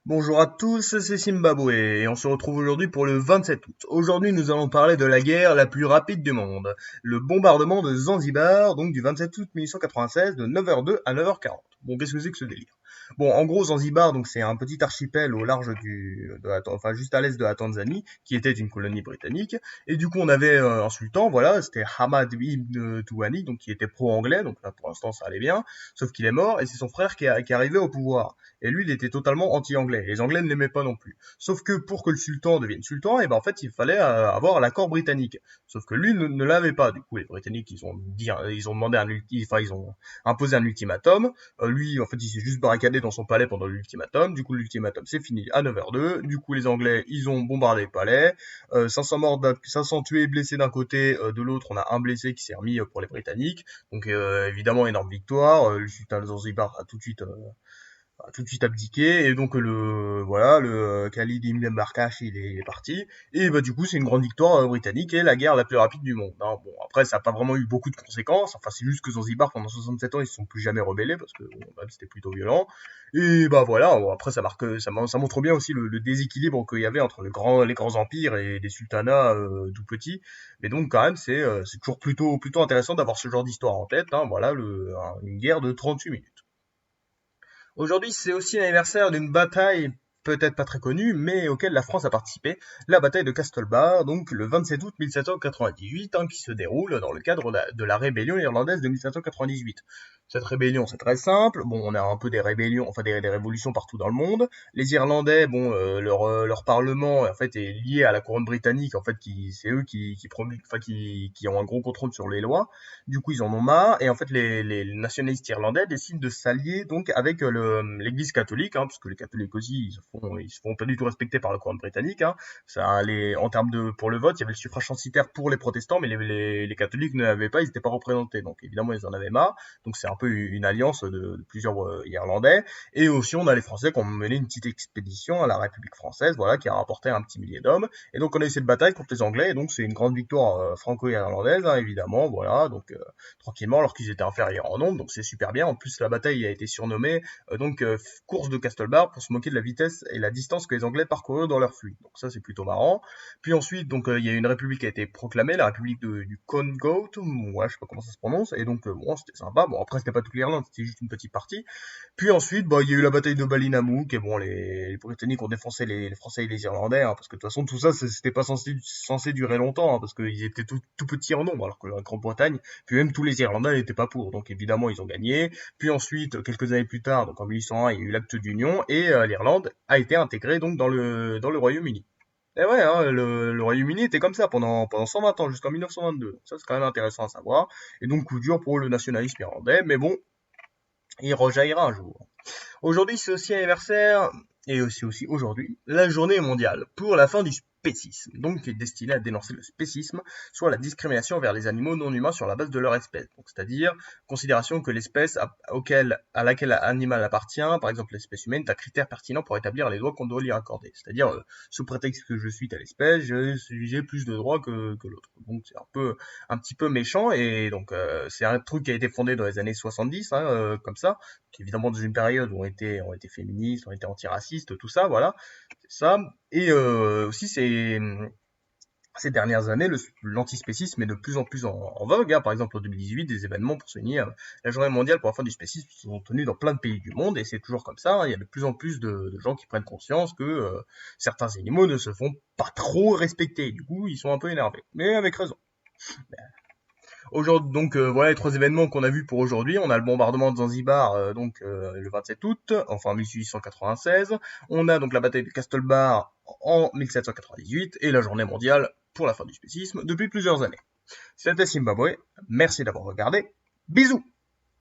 Bonjour à tous, c'est Zimbabwe et on se retrouve aujourd'hui pour le 27 août. Aujourd'hui, nous allons parler de la guerre la plus rapide du monde, le bombardement de Zanzibar, donc du 27 août 1896 de 9h02 à 9h40. Bon, qu'est-ce que c'est que ce délire? Bon, en gros, Zanzibar, donc c'est un petit archipel au large enfin juste à l'est de la Tanzanie, qui était une colonie britannique. Et du coup, on avait un sultan, voilà, c'était Hamad ibn Touani, donc qui était pro-anglais, donc là pour l'instant ça allait bien, sauf qu'il est mort et c'est son frère qui est arrivé au pouvoir. Et lui, il était totalement anti-anglais. Les Anglais ne l'aimaient pas non plus. Sauf que pour que le sultan devienne sultan, et ben en fait, il fallait avoir l'accord britannique. Sauf que lui ne l'avait pas. Du coup, les Britanniques, ils ont demandé enfin, ils ont imposé un ultimatum. Lui, en fait, il s'est juste barricadé dans son palais pendant l'ultimatum. Du coup, l'ultimatum c'est fini à 9h02. Du coup, les Anglais, ils ont bombardé le palais. 500 morts, 500 tués et blessés d'un côté. De l'autre, on a un blessé qui s'est remis pour les Britanniques. Donc, évidemment, énorme victoire. Le sultan de Zanzibar a tout de suite abdiqué et donc le Khalid ibn Barkash il est parti et bah du coup c'est une grande victoire britannique et la guerre la plus rapide du monde, hein. Bon après ça n'a pas vraiment eu beaucoup de conséquences, enfin c'est juste que Zanzibar pendant 67 ans ils se sont plus jamais rebellés parce que bon, même c'était plutôt violent et bah voilà bon, après ça montre bien aussi le déséquilibre qu'il y avait entre les grands empires et des sultanats tout petits, mais donc quand même c'est toujours plutôt intéressant d'avoir ce genre d'histoire en tête, hein. Voilà une guerre de 38 minutes. Aujourd'hui, c'est aussi l'anniversaire d'une bataille peut-être pas très connue, mais auquel la France a participé, la bataille de Castelbar, donc le 27 août 1798, hein, qui se déroule dans le cadre de la rébellion irlandaise de 1798. Cette rébellion, c'est très simple. Bon, on a un peu des rébellions, enfin des révolutions partout dans le monde. Les Irlandais, bon, leur parlement en fait est lié à la couronne britannique, en fait, c'est eux qui ont un gros contrôle sur les lois. Du coup, ils en ont marre et en fait les nationalistes irlandais décident de s'allier donc avec l'Église catholique, hein, parce que les catholiques aussi ils se font pas du tout respecter par la couronne britannique, hein. En termes de pour le vote, il y avait le suffrage censitaire pour les protestants, mais les catholiques ne l'avaient pas, ils n'étaient pas représentés, donc évidemment ils en avaient marre. Donc c'est un peu une alliance de plusieurs Irlandais. Et aussi on a les Français qui ont mené une petite expédition à la République française, voilà, qui a rapporté un petit millier d'hommes. Et donc on a eu cette bataille contre les Anglais, et donc c'est une grande victoire franco-irlandaise, hein, évidemment, voilà, donc tranquillement alors qu'ils étaient inférieurs en nombre, donc c'est super bien. En plus la bataille a été surnommée course de Castelbar pour se moquer de la vitesse et la distance que les Anglais parcoururent dans leur fuite. Donc ça c'est plutôt marrant. Puis ensuite donc il y a une république qui a été proclamée, la république du Congo, ouais je sais pas comment ça se prononce, et donc bon c'était sympa. Bon après c'était pas toute l'Irlande, c'était juste une petite partie. Puis ensuite, bah, il y a eu la bataille de Ballinamouc, et bon, les Britanniques ont défoncé les Français et les Irlandais, hein, parce que de toute façon, tout ça, c'était pas censé durer longtemps, hein, parce qu'ils étaient tout petits en nombre, alors que la Grande-Bretagne, puis même tous les Irlandais n'étaient pas pour, donc évidemment, ils ont gagné. Puis ensuite, quelques années plus tard, donc en 1801, il y a eu l'acte d'union, et l'Irlande a été intégrée donc dans le Royaume-Uni. Et ouais, hein, le Royaume-Uni était comme ça pendant 120 ans, jusqu'en 1922. Donc ça, c'est quand même intéressant à savoir. Et donc, coup dur pour le nationalisme irlandais, mais bon, il rejaillira un jour. Aujourd'hui, c'est aussi anniversaire, et aussi aujourd'hui, la journée mondiale pour la fin du spécisme, donc qui est destinée à dénoncer le spécisme, soit la discrimination envers les animaux non humains sur la base de leur espèce. Donc, c'est-à-dire, considération que l'espèce à laquelle l'animal appartient, par exemple l'espèce humaine, est un critère pertinent pour établir les droits qu'on doit lui accorder. C'est-à-dire, sous prétexte que je suis telle espèce, j'ai plus de droits que l'autre. Donc, c'est un petit peu méchant, et donc, c'est un truc qui a été fondé dans les années 70, hein, comme ça, évidemment dans une période où ont été féministes, ont été antiracistes, tout ça, voilà, c'est ça. Et aussi, ces dernières années, l'antispécisme est de plus en plus en vogue, hein. Par exemple, en 2018, des événements pour souligner la journée mondiale pour la fin du spécisme sont tenus dans plein de pays du monde, et c'est toujours comme ça, hein. Il y a de plus en plus de gens qui prennent conscience que certains animaux ne se font pas trop respecter. Du coup, ils sont un peu énervés, mais avec raison. Aujourd'hui, donc voilà les trois événements qu'on a vus pour aujourd'hui. On a le bombardement de Zanzibar le 27 août, enfin 1896. On a donc la bataille de Castelbar en 1798 et la journée mondiale pour la fin du spécisme depuis plusieurs années. C'était Zimbabwe. Merci d'avoir regardé. Bisous.